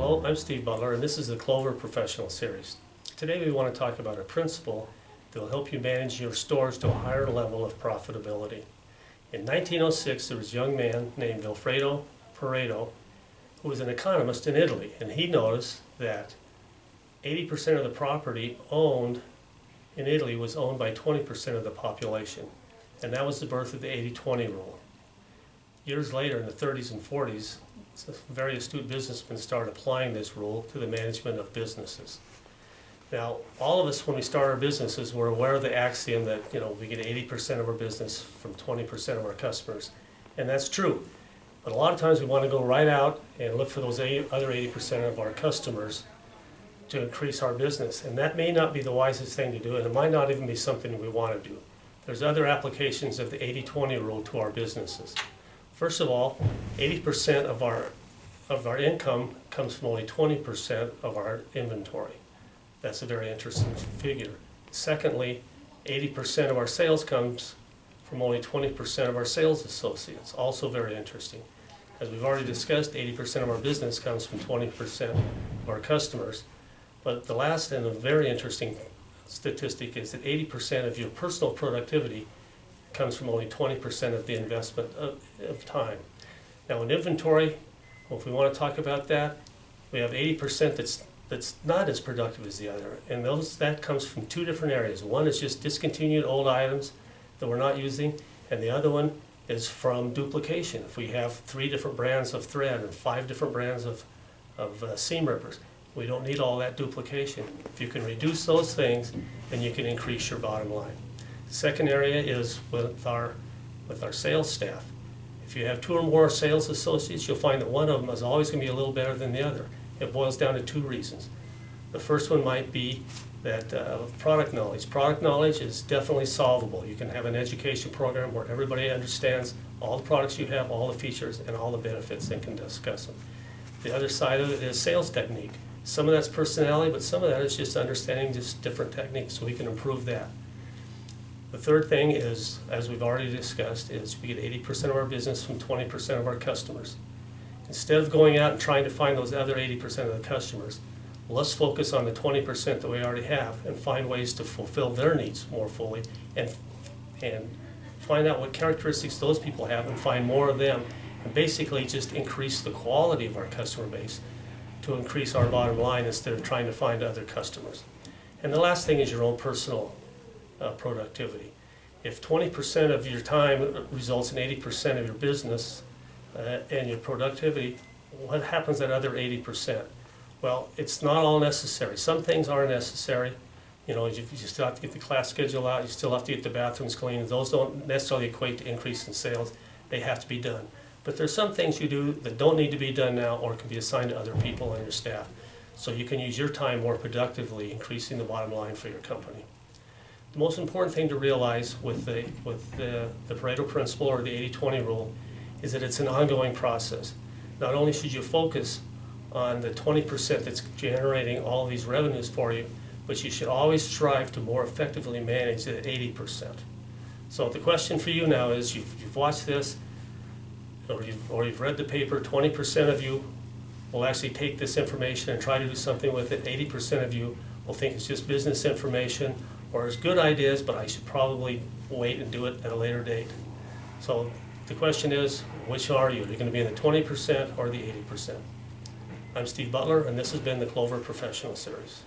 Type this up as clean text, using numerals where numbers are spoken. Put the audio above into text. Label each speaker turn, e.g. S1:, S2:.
S1: Hello, I'm Steve Butler, and this is the Clover Professional Series. Today we want to talk about a principle that will help you manage your stores to a higher level of profitability. In 1906, there was a young man named Vilfredo Pareto who was an economist in Italy, and he noticed that 80% of the property owned in Italy was owned by 20% of the population, and that was the birth of the 80-20 rule. Years later, in the 30s and 40s, very astute businessmen started applying this rule to the management of businesses. Now, all of us, when we start our businesses, we're aware of the axiom that we get 80% of our business from 20% of our customers, and that's true. But a lot of times we want to go right out and look for those other 80% of our customers to increase our business, and that may not be the wisest thing to do, and it might not even be something we want to do. There's other applications of the 80-20 rule to our businesses. First of all, 80% of our income comes from only 20% of our inventory. That's a very interesting figure. Secondly, 80% of our sales comes from only 20% of our sales associates. Also very interesting. As we've already discussed, 80% of our business comes from 20% of our customers. But the last and a very interesting statistic is that 80% of your personal productivity comes from only 20% of the investment of time. Now in inventory, well, if we want to talk about that, we have 80% that's not as productive as the other, and that comes from two different areas. One is just discontinued old items that we're not using, and the other one is from duplication. If we have 3 different brands of thread and 5 different brands of seam rippers, we don't need all that duplication. If you can reduce those things, then you can increase your bottom line. Second area is with our sales staff. If you have 2 or more sales associates, you'll find that one of them is always going to be a little better than the other. It boils down to 2 reasons. The first one might be that product knowledge. Product knowledge is definitely solvable. You can have an education program where everybody understands all the products you have, all the features, and all the benefits, and can discuss them. The other side of it is sales technique. Some of that's personality, but some of that is just understanding just different techniques, so we can improve that. The third thing is, as we've already discussed, is we get 80% of our business from 20% of our customers. Instead of going out and trying to find those other 80% of the customers, let's focus on the 20% that we already have and find ways to fulfill their needs more fully and find out what characteristics those people have and find more of them, and basically just increase the quality of our customer base to increase our bottom line instead of trying to find other customers. And the last thing is your own personal productivity. If 20% of your time results in 80% of your business and your productivity, what happens at other 80%? Well, it's not all necessary. Some things are necessary. You still have to get the class schedule out, you still have to get the bathrooms clean. Those don't necessarily equate to increase in sales. They have to be done. But there's some things you do that don't need to be done now or can be assigned to other people on your staff. So you can use your time more productively, increasing the bottom line for your company. The most important thing to realize with the Pareto principle or the 80-20 rule is that it's an ongoing process. Not only should you focus on the 20% that's generating all these revenues for you, but you should always strive to more effectively manage the 80%. So the question for you now is, you've watched this, or you've read the paper. 20% of you will actually take this information and try to do something with it. 80% of you will think it's just business information, or it's good ideas, but I should probably wait and do it at a later date. So the question is, which are you? Are you going to be in the 20% or the 80%? I'm Steve Butler, and this has been the Clover Professional Series.